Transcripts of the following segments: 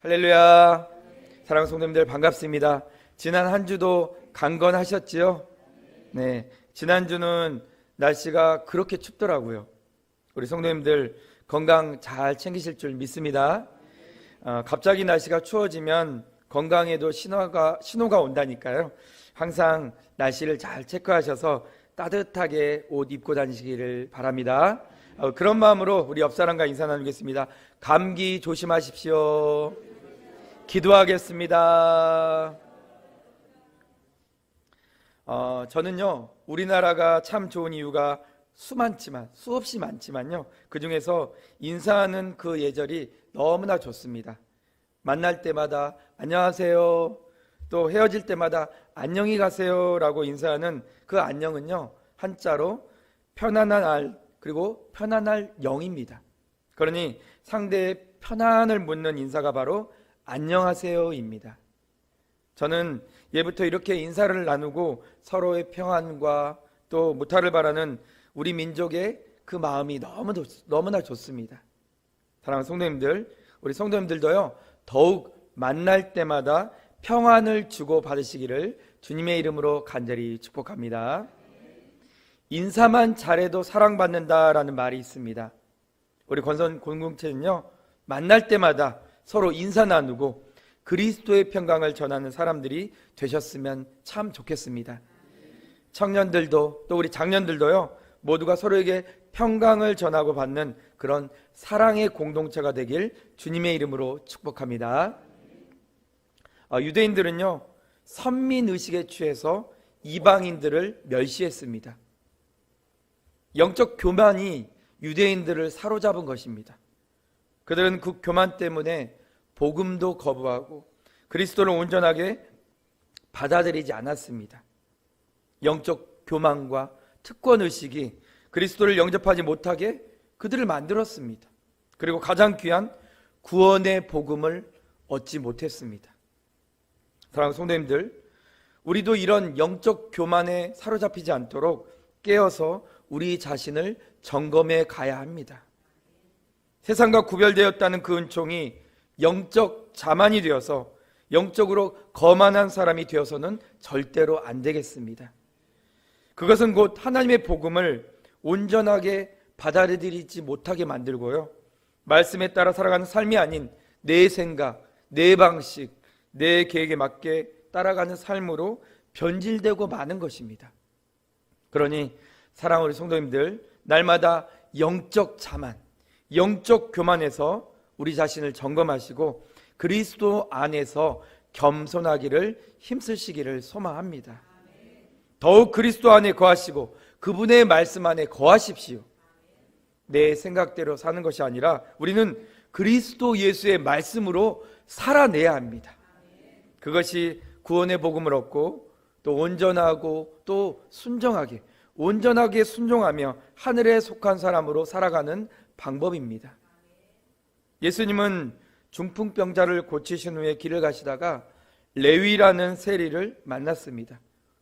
할렐루야. 사랑하는 성도님들 반갑습니다. 지난 한 주도 강건하셨지요? 네, 지난주는 날씨가 그렇게 춥더라고요. 우리 성도님들 건강 잘 챙기실 줄 믿습니다. 갑자기 날씨가 추워지면 건강에도 신호가 온다니까요. 항상 날씨를 잘 체크하셔서 따뜻하게 옷 입고 다니시기를 바랍니다. 그런 마음으로 우리 옆 사람과 인사 나누겠습니다. 감기 조심하십시오. 기도하겠습니다. 저는요, 우리나라가 참 좋은 이유가 수없이 많지만요, 그 중에서 인사하는 그 예절이 너무나 좋습니다. 만날 때마다 안녕하세요, 또 헤어질 때마다 안녕히 가세요 라고 인사하는 그 안녕은요, 한자로 편안한 알 그리고 편안할 영입니다. 그러니 상대의 편안을 묻는 인사가 바로 안녕하세요입니다. 저는 예부터 이렇게 인사를 나누고 서로의 평안과 또 무탈을 바라는 우리 민족의 그 마음이 너무나 좋습니다. 사랑하는 성도님들, 우리 성도님들도요, 더욱 만날 때마다 평안을 주고 받으시기를 주님의 이름으로 간절히 축복합니다. 인사만 잘해도 사랑받는다라는 말이 있습니다. 우리 권선 공동체는요, 만날 때마다 서로 인사 나누고 그리스도의 평강을 전하는 사람들이 되셨으면 참 좋겠습니다. 청년들도 또 우리 장년들도요, 모두가 서로에게 평강을 전하고 받는 그런 사랑의 공동체가 되길 주님의 이름으로 축복합니다. 유대인들은요, 선민의식에 취해서 이방인들을 멸시했습니다. 영적 교만이 유대인들을 사로잡은 것입니다. 그들은 그 교만 때문에 복음도 거부하고 그리스도를 온전하게 받아들이지 않았습니다. 영적 교만과 특권의식이 그리스도를 영접하지 못하게 그들을 만들었습니다. 그리고 가장 귀한 구원의 복음을 얻지 못했습니다. 사랑하는 성도님들, 우리도 이런 영적 교만에 사로잡히지 않도록 깨어서 우리 자신을 점검해 가야 합니다. 세상과 구별되었다는 그 은총이 영적 자만이 되어서 영적으로 거만한 사람이 되어서는 절대로 안 되겠습니다. 그것은 곧 하나님의 복음을 온전하게 받아들이지 못하게 만들고요, 말씀에 따라 살아가는 삶이 아닌 내 생각, 내 방식, 내 계획에 맞게 따라가는 삶으로 변질되고 마는 것입니다. 그러니 사랑하는 우리 성도님들, 날마다 영적 자만, 영적 교만에서 우리 자신을 점검하시고 그리스도 안에서 겸손하기를 힘쓰시기를 소망합니다. 더욱 그리스도 안에 거하시고 그분의 말씀 안에 거하십시오. 내 생각대로 사는 것이 아니라 우리는 그리스도 예수의 말씀으로 살아내야 합니다. 그것이 구원의 복음을 얻고 또 온전하고 또 온전하게 순종하며 하늘에 속한 사람으로 살아가는 방법입니다. 예수님은 중풍병자를 고치신 후에 길을 가시다가 레위라는 세리를 만났습니다.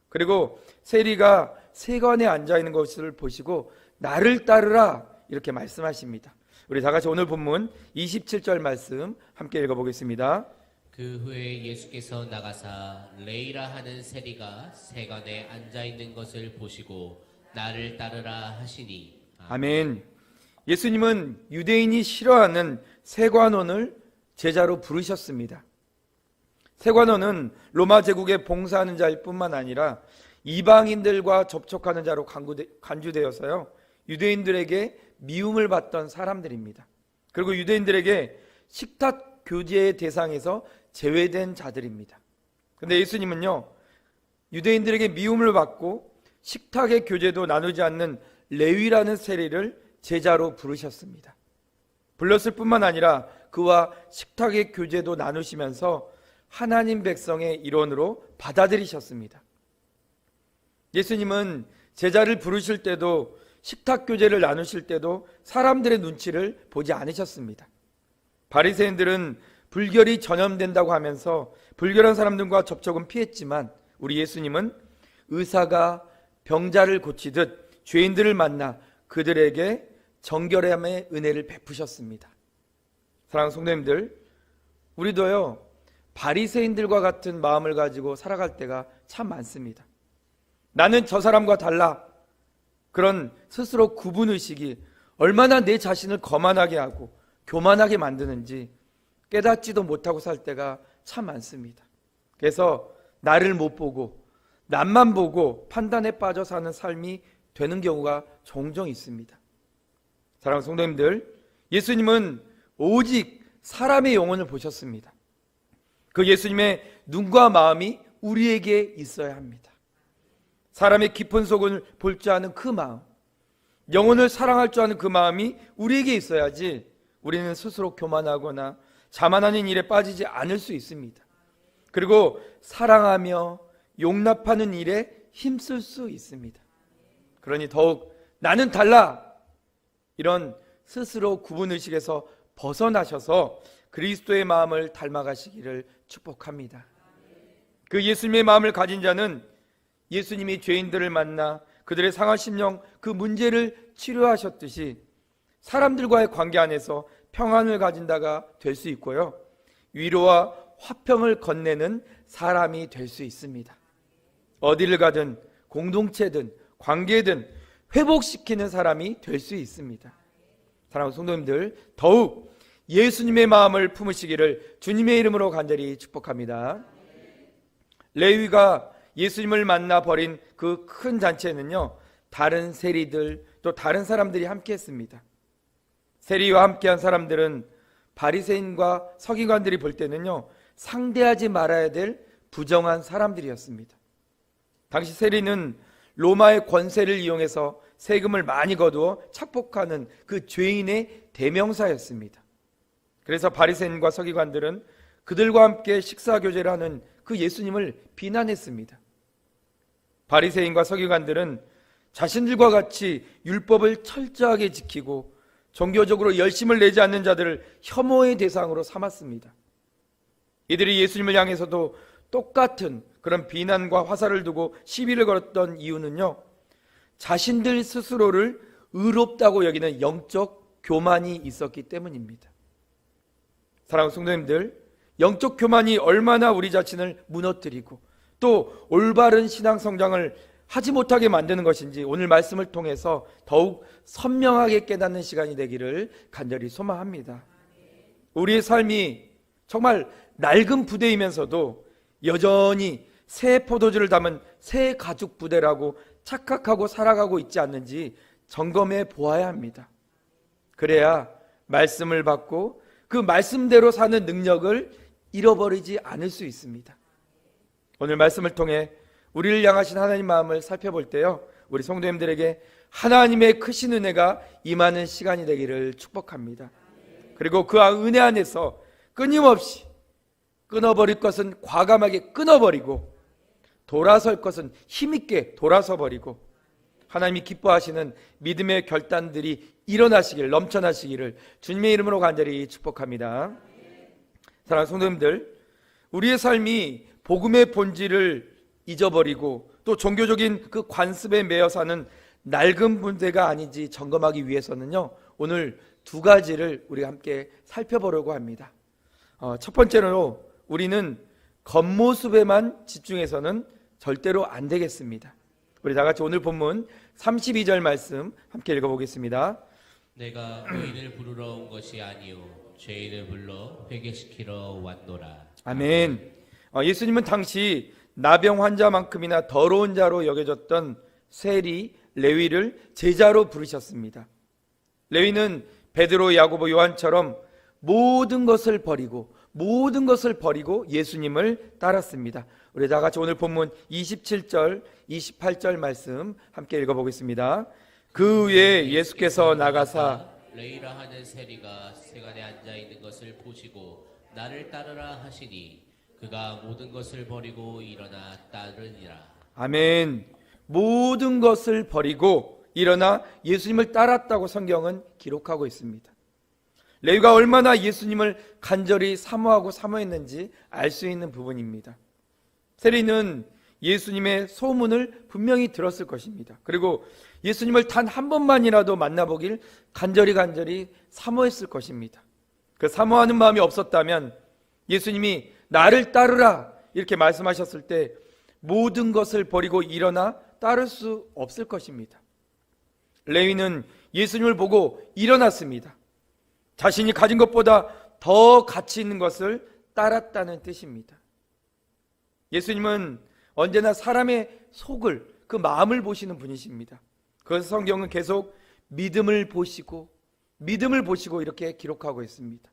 그리고 세리가 세관에 앉아 있는 것을 보시고 나를 따르라 이렇게 말씀하십니다. 우리 다 같이 오늘 본문 27절 말씀 함께 읽어보겠습니다. 그 후에 예수께서 나가사 레위라 하는 세리가 세관에 앉아 있는 것을 보시고 나를 따르라 하시니. 아멘. 예수님은 유대인이 싫어하는 세관원을 제자로 부르셨습니다. 세관원은 로마 제국에 봉사하는 자일 뿐만 아니라 이방인들과 접촉하는 자로 간주되어서요, 유대인들에게 미움을 받던 사람들입니다. 그리고 유대인들에게 식탁 교제의 대상에서 제외된 자들입니다. 그런데 예수님은요, 유대인들에게 미움을 받고 식탁의 교제도 나누지 않는 레위라는 세리를 제자로 부르셨습니다. 불렀을 뿐만 아니라 그와 식탁의 교제도 나누시면서 하나님 백성의 일원으로 받아들이셨습니다. 예수님은 제자를 부르실 때도 식탁 교제를 나누실 때도 사람들의 눈치를 보지 않으셨습니다. 바리새인들은 불결이 전염된다고 하면서 불결한 사람들과 접촉은 피했지만 우리 예수님은 의사가 병자를 고치듯 죄인들을 만나 그들에게 정결함의 은혜를 베푸셨습니다. 사랑하는 성도님들, 우리도요, 바리새인들과 같은 마음을 가지고 살아갈 때가 참 많습니다. 나는 저 사람과 달라. 그런 스스로 구분의식이 얼마나 내 자신을 거만하게 하고 교만하게 만드는지 깨닫지도 못하고 살 때가 참 많습니다. 그래서 나를 못 보고 남만 보고 판단에 빠져 사는 삶이 되는 경우가 종종 있습니다. 사랑하는 성도님들, 예수님은 오직 사람의 영혼을 보셨습니다. 그 예수님의 눈과 마음이 우리에게 있어야 합니다. 사람의 깊은 속을 볼 줄 아는 그 마음, 영혼을 사랑할 줄 아는 그 마음이 우리에게 있어야지 우리는 스스로 교만하거나 자만하는 일에 빠지지 않을 수 있습니다. 그리고 사랑하며 용납하는 일에 힘쓸 수 있습니다. 그러니 더욱 나는 달라, 이런 스스로 구분의식에서 벗어나셔서 그리스도의 마음을 닮아가시기를 축복합니다. 그 예수님의 마음을 가진 자는 예수님이 죄인들을 만나 그들의 상한 심령 그 문제를 치료하셨듯이 사람들과의 관계 안에서 평안을 가진 자가 될 수 있고요, 위로와 화평을 건네는 사람이 될 수 있습니다. 어디를 가든 공동체든 관계든 회복시키는 사람이 될 수 있습니다. 사랑하는 성도님들, 더욱 예수님의 마음을 품으시기를 주님의 이름으로 간절히 축복합니다. 레위가 예수님을 만나 벌인 그 큰 잔치에는요, 다른 세리들 또 다른 사람들이 함께 했습니다. 세리와 함께한 사람들은 바리새인과 서기관들이 볼 때는요, 상대하지 말아야 될 부정한 사람들이었습니다. 당시 세리는 로마의 권세를 이용해서 세금을 많이 거두어 착복하는 그 죄인의 대명사였습니다. 그래서 바리새인과 서기관들은 그들과 함께 식사 교제를 하는 그 예수님을 비난했습니다. 바리새인과 서기관들은 자신들과 같이 율법을 철저하게 지키고 종교적으로 열심을 내지 않는 자들을 혐오의 대상으로 삼았습니다. 이들이 예수님을 향해서도 똑같은 그런 비난과 화살을 두고 시비를 걸었던 이유는요, 자신들 스스로를 의롭다고 여기는 영적 교만이 있었기 때문입니다. 사랑하는 성도님들, 영적 교만이 얼마나 우리 자신을 무너뜨리고 또 올바른 신앙 성장을 하지 못하게 만드는 것인지 오늘 말씀을 통해서 더욱 선명하게 깨닫는 시간이 되기를 간절히 소망합니다. 우리의 삶이 정말 낡은 부대이면서도 여전히 새 포도주를 담은 새 가죽 부대라고 착각하고 살아가고 있지 않는지 점검해 보아야 합니다. 그래야 말씀을 받고 그 말씀대로 사는 능력을 잃어버리지 않을 수 있습니다. 오늘 말씀을 통해 우리를 향하신 하나님 마음을 살펴볼 때요, 우리 성도님들에게 하나님의 크신 은혜가 임하는 시간이 되기를 축복합니다. 그리고 그 은혜 안에서 끊임없이 끊어버릴 것은 과감하게 끊어버리고 돌아설 것은 힘있게 돌아서 버리고 하나님이 기뻐하시는 믿음의 결단들이 일어나시길, 넘쳐나시기를 주님의 이름으로 간절히 축복합니다. 사랑하는 성도님들, 우리의 삶이 복음의 본질을 잊어버리고 또 종교적인 그 관습에 매여 사는 낡은 분대가 아닌지 점검하기 위해서는요, 오늘 두 가지를 우리 함께 살펴보려고 합니다. 첫 번째로 우리는 겉모습에만 집중해서는 절대로 안 되겠습니다. 우리 다 같이 오늘 본문 32절 말씀 함께 읽어보겠습니다. 내가 의인을 부르러 온 것이 아니요 죄인을 불러 회개시키러 왔노라. 아멘. 예수님은 당시 나병 환자만큼이나 더러운 자로 여겨졌던 세리 레위를 제자로 부르셨습니다. 레위는 베드로, 야고보, 요한처럼 모든 것을 버리고 예수님을 따랐습니다. 우리 다 같이 오늘 본문 27절, 28절 말씀 함께 읽어보겠습니다. 그 후에 예수께서 나가사 레이라 하는 세리가 세간에 앉아 있는 것을 보시고 나를 따르라 하시니 그가 모든 것을 버리고 일어나 따르니라. 아멘. 모든 것을 버리고 일어나 예수님을 따랐다고 성경은 기록하고 있습니다. 레위가 얼마나 예수님을 간절히 사모하고 사모했는지 알 수 있는 부분입니다. 세리는 예수님의 소문을 분명히 들었을 것입니다. 그리고 예수님을 단 한 번만이라도 만나보길 간절히 사모했을 것입니다. 그 사모하는 마음이 없었다면 예수님이 나를 따르라 이렇게 말씀하셨을 때 모든 것을 버리고 일어나 따를 수 없을 것입니다. 레위는 예수님을 보고 일어났습니다. 자신이 가진 것보다 더 가치 있는 것을 따랐다는 뜻입니다. 예수님은 언제나 사람의 속을, 그 마음을 보시는 분이십니다. 그래서 성경은 계속 믿음을 보시고 이렇게 기록하고 있습니다.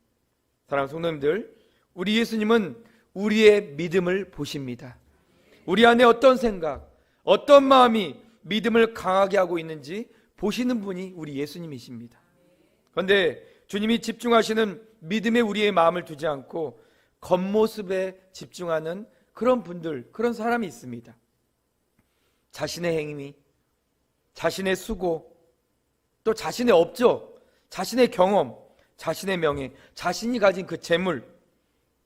사랑하는 성도님들, 우리 예수님은 우리의 믿음을 보십니다. 우리 안에 어떤 생각, 어떤 마음이 믿음을 강하게 하고 있는지 보시는 분이 우리 예수님이십니다. 그런데 주님이 집중하시는 믿음에 우리의 마음을 두지 않고 겉모습에 집중하는 그런 분들, 그런 사람이 있습니다. 자신의 행위, 자신의 수고, 또 자신의 업적, 자신의 경험, 자신의 명예, 자신이 가진 그 재물,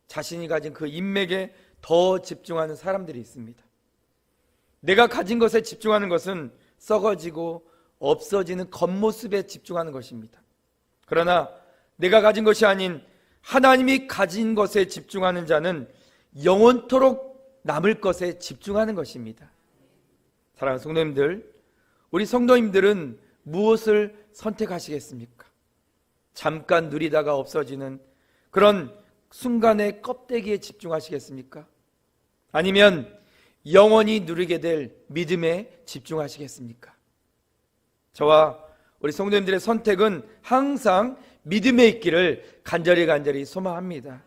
자신이 가진 그 인맥에 더 집중하는 사람들이 있습니다. 내가 가진 것에 집중하는 것은 썩어지고 없어지는 겉모습에 집중하는 것입니다. 그러나 내가 가진 것이 아닌 하나님이 가진 것에 집중하는 자는 영원토록 남을 것에 집중하는 것입니다. 사랑하는 성도님들, 우리 성도님들은 무엇을 선택하시겠습니까? 잠깐 누리다가 없어지는 그런 순간의 껍데기에 집중하시겠습니까? 아니면 영원히 누리게 될 믿음에 집중하시겠습니까? 저와 우리 성도님들의 선택은 항상 믿음에 있기를 간절히 소망합니다.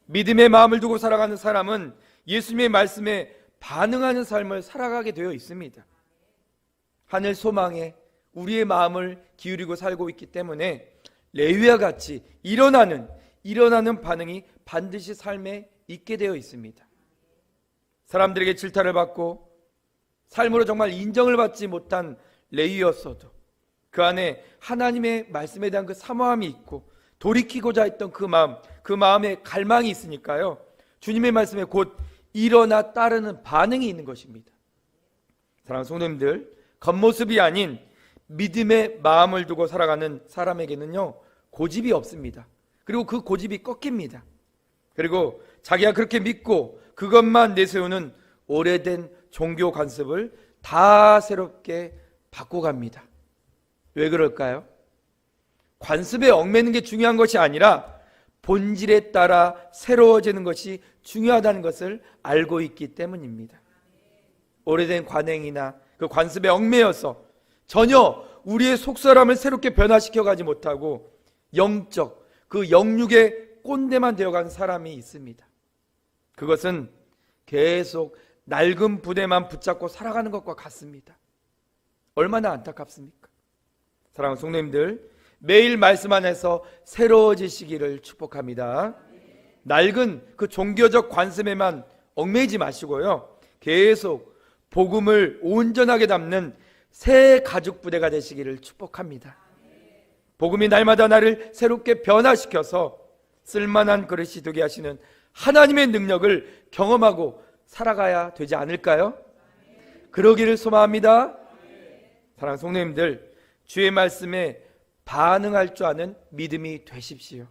믿음의 마음을 두고 살아가는 사람은 예수님의 말씀에 반응하는 삶을 살아가게 되어 있습니다. 하늘 소망에 우리의 마음을 기울이고 살고 있기 때문에 레위와 같이 일어나는 반응이 반드시 삶에 있게 되어 있습니다. 사람들에게 질타를 받고 삶으로 정말 인정을 받지 못한 레위였어도 그 안에 하나님의 말씀에 대한 그 사모함이 있고 돌이키고자 했던 그 마음에 갈망이 있으니까요, 주님의 말씀에 곧 일어나 따르는 반응이 있는 것입니다. 사랑하는 성도님들, 겉모습이 아닌 믿음의 마음을 두고 살아가는 사람에게는요, 고집이 없습니다. 그리고 그 고집이 꺾입니다. 그리고 자기가 그렇게 믿고 그것만 내세우는 오래된 종교 관습을 다 새롭게 바꿔갑니다. 왜 그럴까요? 관습에 얽매는 게 중요한 것이 아니라 본질에 따라 새로워지는 것이 중요하다는 것을 알고 있기 때문입니다. 오래된 관행이나 그 관습에 얽매여서 전혀 우리의 속사람을 새롭게 변화시켜 가지 못하고 영적, 그 영육의 꼰대만 되어가는 사람이 있습니다. 그것은 계속 낡은 부대만 붙잡고 살아가는 것과 같습니다. 얼마나 안타깝습니까? 사랑하는 성도님들, 매일 말씀 안에서 새로워지시기를 축복합니다. 낡은 그 종교적 관습에만 얽매이지 마시고요, 계속 복음을 온전하게 담는 새 가죽 부대가 되시기를 축복합니다. 복음이 날마다 나를 새롭게 변화시켜서 쓸만한 그릇이 되게 하시는 하나님의 능력을 경험하고 살아가야 되지 않을까요? 그러기를 소망합니다. 사랑하는 성도님들, 주의 말씀에 반응할 줄 아는 믿음이 되십시오.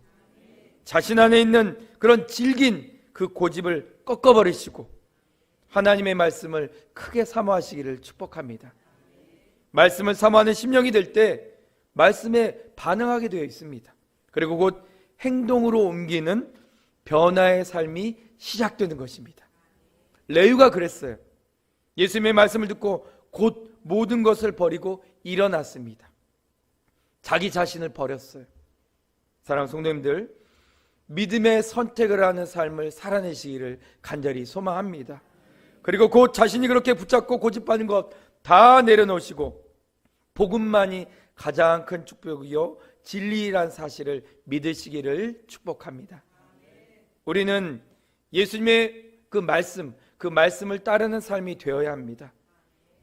자신 안에 있는 그런 질긴 그 고집을 꺾어버리시고 하나님의 말씀을 크게 사모하시기를 축복합니다. 말씀을 사모하는 심령이 될 때 말씀에 반응하게 되어 있습니다. 그리고 곧 행동으로 옮기는 변화의 삶이 시작되는 것입니다. 레위가 그랬어요. 예수님의 말씀을 듣고 곧 모든 것을 버리고 일어났습니다. 자기 자신을 버렸어요. 사랑하는 성도님들, 믿음의 선택을 하는 삶을 살아내시기를 간절히 소망합니다. 그리고 곧 자신이 그렇게 붙잡고 고집하는 것 다 내려놓으시고 복음만이 가장 큰 축복이요 진리란 사실을 믿으시기를 축복합니다. 우리는 예수님의 그 말씀을 따르는 삶이 되어야 합니다.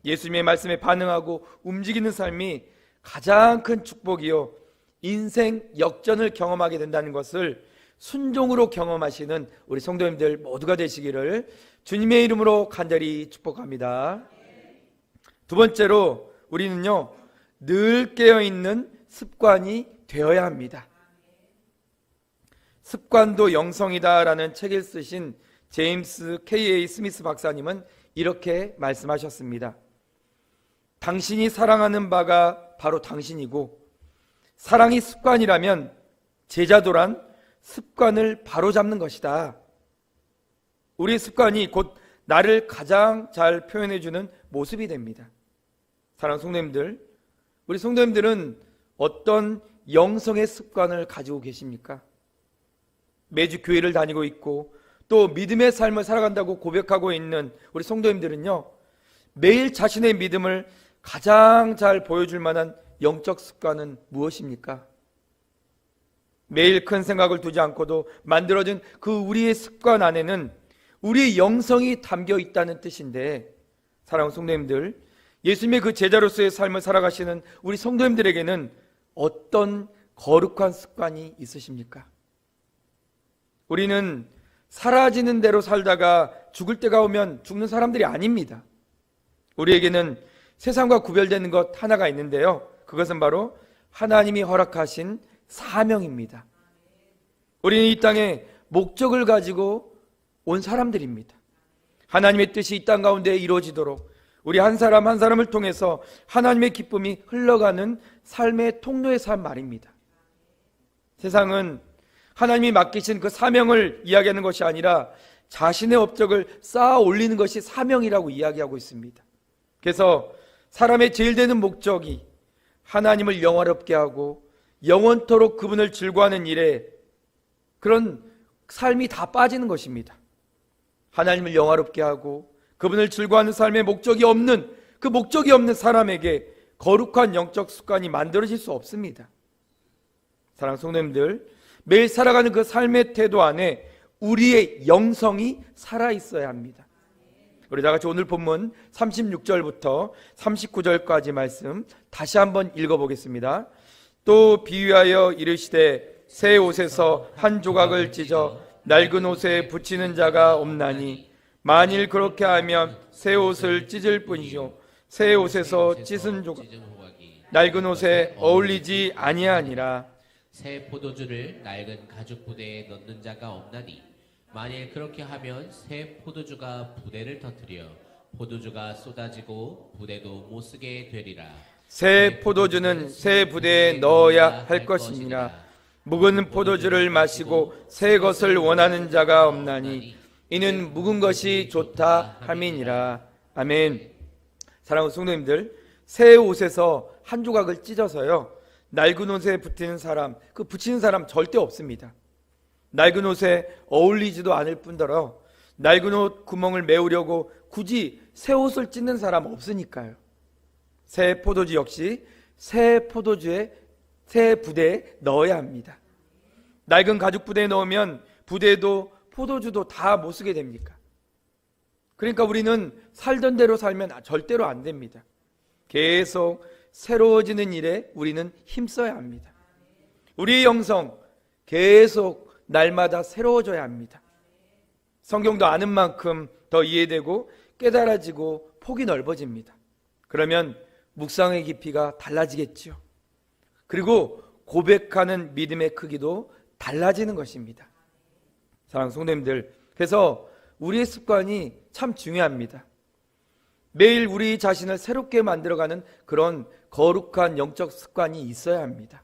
예수님의 말씀에 반응하고 움직이는 삶이 가장 큰 축복이요 인생 역전을 경험하게 된다는 것을 순종으로 경험하시는 우리 성도님들 모두가 되시기를 주님의 이름으로 간절히 축복합니다. 두 번째로 우리는요, 늘 깨어있는 습관이 되어야 합니다. 습관도 영성이다라는 책을 쓰신 제임스 K.A. 스미스 박사님은 이렇게 말씀하셨습니다. 당신이 사랑하는 바가 바로 당신이고, 사랑이 습관이라면 제자도란 습관을 바로잡는 것이다. 우리의 습관이 곧 나를 가장 잘 표현해주는 모습이 됩니다. 사랑하는 성도님들, 우리 성도님들은 어떤 영성의 습관을 가지고 계십니까? 매주 교회를 다니고 있고 또 믿음의 삶을 살아간다고 고백하고 있는 우리 성도님들은요, 매일 자신의 믿음을 가장 잘 보여줄 만한 영적 습관은 무엇입니까? 매일 큰 생각을 두지 않고도 만들어진 그 우리의 습관 안에는 우리의 영성이 담겨 있다는 뜻인데, 사랑하는 성도님들, 예수님의 그 제자로서의 삶을 살아가시는 우리 성도님들에게는 어떤 거룩한 습관이 있으십니까? 우리는 사라지는 대로 살다가 죽을 때가 오면 죽는 사람들이 아닙니다. 우리에게는 세상과 구별되는 것 하나가 있는데요, 그것은 바로 하나님이 허락하신 사명입니다. 우리는 이 땅에 목적을 가지고 온 사람들입니다. 하나님의 뜻이 이 땅 가운데 이루어지도록 우리 한 사람 한 사람을 통해서 하나님의 기쁨이 흘러가는 삶의 통로의 삶 말입니다. 세상은 하나님이 맡기신 그 사명을 이야기하는 것이 아니라 자신의 업적을 쌓아 올리는 것이 사명이라고 이야기하고 있습니다. 그래서 사람의 제일 되는 목적이 하나님을 영화롭게 하고 영원토록 그분을 즐거워하는 일에 그런 삶이 다 빠지는 것입니다. 하나님을 영화롭게 하고 그분을 즐거워하는 삶의 목적이 없는, 그 목적이 없는 사람에게 거룩한 영적 습관이 만들어질 수 없습니다. 사랑하는 성도님들, 매일 살아가는 그 삶의 태도 안에 우리의 영성이 살아있어야 합니다. 우리 다 같이 오늘 본문 36절부터 39절까지 말씀 다시 한번 읽어보겠습니다. 또 비유하여 이르시되 새 옷에서 한 조각을 찢어 낡은 옷에 붙이는 자가 없나니, 만일 그렇게 하면 새 옷을 찢을 뿐이요 새 옷에서 찢은 조각 낡은 옷에 어울리지 아니하니라. 새 포도주를 낡은 가죽 부대에 넣는 자가 없나니, 만일 그렇게 하면 새 포도주가 부대를 터뜨려 포도주가 쏟아지고 부대도 못 쓰게 되리라. 새 포도주는 새 부대에 넣어야 할 것이니라. 묵은 포도주를 마시고 새 것을 원하는 자가 없나니, 이는 묵은 것이 좋다 함이니라. 아멘. 사랑하는 성도님들, 새 옷에서 한 조각을 찢어서요, 낡은 옷에 붙이는 사람, 그 붙이는 사람 절대 없습니다. 낡은 옷에 어울리지도 않을 뿐더러 낡은 옷 구멍을 메우려고 굳이 새 옷을 찢는 사람 없으니까요. 새 포도주 역시 새 포도주에 새 부대에 넣어야 합니다. 낡은 가죽 부대에 넣으면 부대도 포도주도 다 못 쓰게 됩니까? 그러니까 우리는 살던 대로 살면 절대로 안 됩니다. 계속 새로워지는 일에 우리는 힘써야 합니다. 우리의 영성 계속 날마다 새로워져야 합니다. 성경도 아는 만큼 더 이해되고 깨달아지고 폭이 넓어집니다. 그러면 묵상의 깊이가 달라지겠죠. 그리고 고백하는 믿음의 크기도 달라지는 것입니다. 사랑하는 성도님들, 그래서 우리의 습관이 참 중요합니다. 매일 우리 자신을 새롭게 만들어가는 그런 거룩한 영적 습관이 있어야 합니다.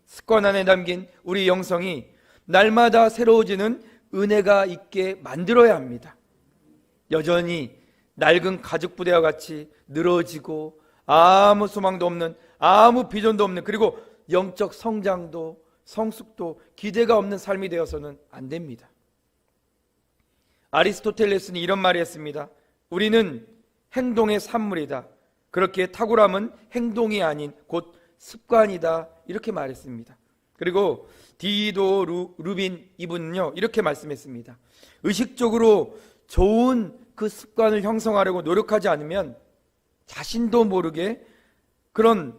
습관 안에 담긴 우리 영성이 날마다 새로워지는 은혜가 있게 만들어야 합니다. 여전히 낡은 가죽 부대와 같이 늘어지고 아무 소망도 없는, 아무 비전도 없는, 그리고 영적 성장도 성숙도 기대가 없는 삶이 되어서는 안 됩니다. 아리스토텔레스는 이런 말을 했습니다. 우리는 행동의 산물이다. 그렇게 탁월함은 행동이 아닌 곧 습관이다. 이렇게 말했습니다. 그리고 디도 루빈 이분은요, 이렇게 말씀했습니다. 의식적으로 좋은 그 습관을 형성하려고 노력하지 않으면 자신도 모르게 그런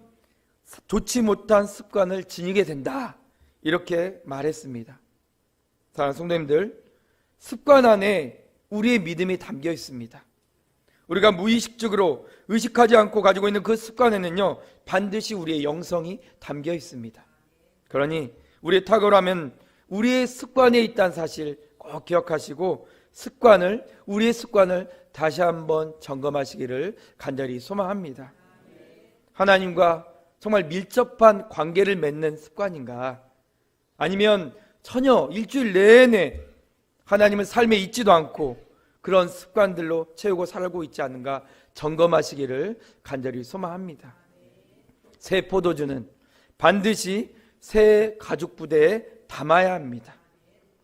좋지 못한 습관을 지니게 된다. 이렇게 말했습니다. 사랑하는 성도님들, 습관 안에 우리의 믿음이 담겨 있습니다. 우리가 무의식적으로 의식하지 않고 가지고 있는 그 습관에는요, 반드시 우리의 영성이 담겨 있습니다. 그러니 우리의 탁월함은 우리의 습관에 있다는 사실 꼭 기억하시고 우리의 습관을 다시 한번 점검하시기를 간절히 소망합니다. 하나님과 정말 밀접한 관계를 맺는 습관인가? 아니면 전혀 일주일 내내 하나님을 삶에 있지도 않고 그런 습관들로 채우고 살고 있지 않는가 점검하시기를 간절히 소망합니다. 새 포도주는 반드시 새 가죽 부대에 담아야 합니다.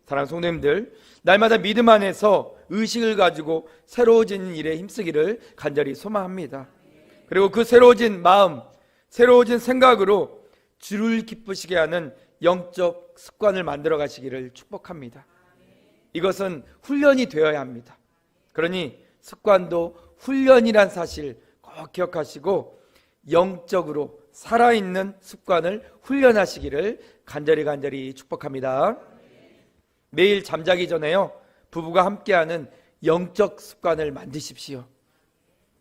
사랑하는 성도님들, 날마다 믿음 안에서 의식을 가지고 새로워지는 일에 힘쓰기를 간절히 소망합니다. 그리고 그 새로워진 마음, 새로워진 생각으로 주를 기쁘시게 하는 영적 습관을 만들어 가시기를 축복합니다. 이것은 훈련이 되어야 합니다. 그러니 습관도 훈련이란 사실 꼭 기억하시고 영적으로 살아있는 습관을 훈련하시기를 간절히 축복합니다. 매일 잠자기 전에요, 부부가 함께하는 영적 습관을 만드십시오.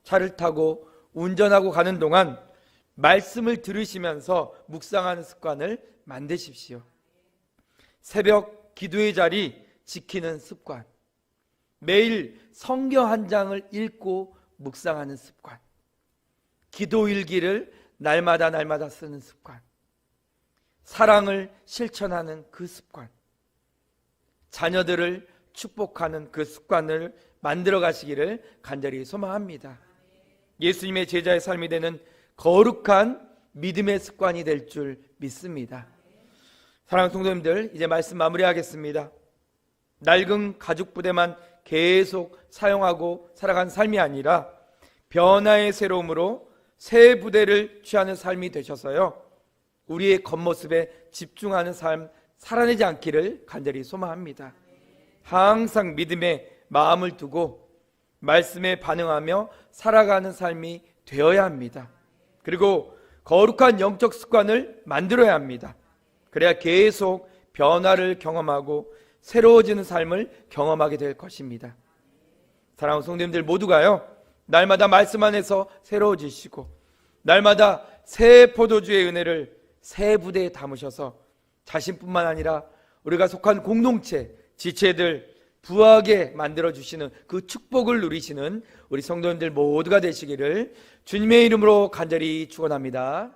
차를 타고 운전하고 가는 동안 말씀을 들으시면서 묵상하는 습관을 만드십시오. 새벽 기도의 자리 지키는 습관, 매일 성경 한 장을 읽고 묵상하는 습관, 기도 일기를 날마다 쓰는 습관, 사랑을 실천하는 그 습관, 자녀들을 축복하는 그 습관을 만들어 가시기를 간절히 소망합니다. 예수님의 제자의 삶이 되는 거룩한 믿음의 습관이 될 줄 믿습니다. 사랑하는 성도님들, 이제 말씀 마무리하겠습니다. 낡은 가죽 부대만 계속 사용하고 살아가는 삶이 아니라 변화의 새로움으로 새 부대를 취하는 삶이 되셔서요, 우리의 겉모습에 집중하는 삶 살아내지 않기를 간절히 소망합니다. 항상 믿음에 마음을 두고 말씀에 반응하며 살아가는 삶이 되어야 합니다. 그리고 거룩한 영적 습관을 만들어야 합니다. 그래야 계속 변화를 경험하고 새로워지는 삶을 경험하게 될 것입니다. 사랑하는 성도님들 모두가요, 날마다 말씀 안에서 새로워지시고 날마다 새 포도주의 은혜를 새 부대에 담으셔서 자신뿐만 아니라 우리가 속한 공동체, 지체들 부하게 만들어주시는 그 축복을 누리시는 우리 성도님들 모두가 되시기를 주님의 이름으로 간절히 축원합니다.